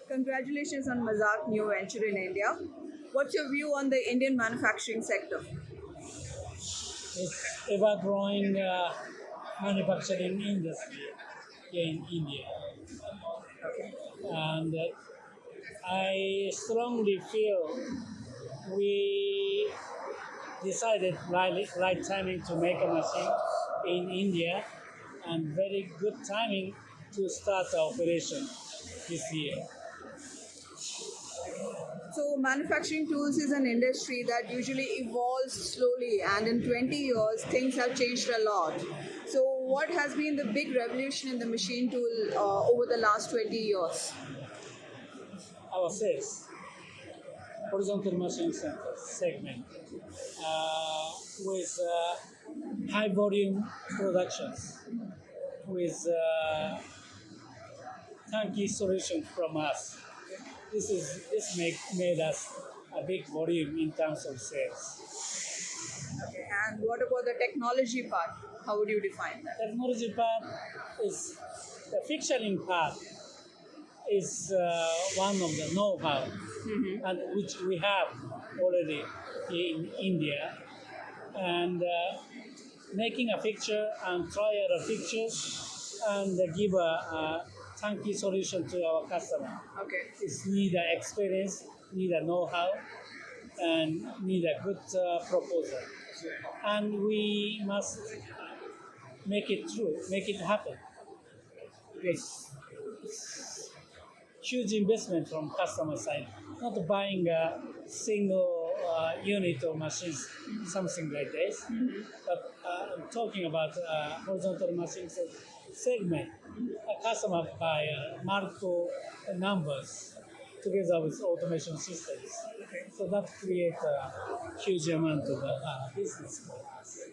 Congratulations on Mazak new venture in India. What's your view on the Indian manufacturing sector? It's ever-growing manufacturing industry in India, and I strongly feel we decided right timing to make a machine in India, and very good timing to start the operation this year. So, manufacturing tools is an industry that usually evolves slowly, and in 20 years, things have changed a lot. So, what has been the big revolution in the machine tool over the last 20 years? Our sales, horizontal machine center segment, with high volume productions, with turnkey solution from us. This made us a big volume in terms of sales. Okay, and what about the technology part? How would you define that? Technology part is the fixturing part is one of the know-how, and which we have already in India, and making a fixture and trial a fixture and give a turnkey solution to our customer. Okay. It's need a experience, need a know-how, and need a good proposal. And we must make it true, make it happen. Because it's huge investment from customer side, not buying a single unit or machines, something like this. But I'm talking about horizontal machines segment. A customer buy multiple numbers together with automation systems. So that creates a huge amount of business for us.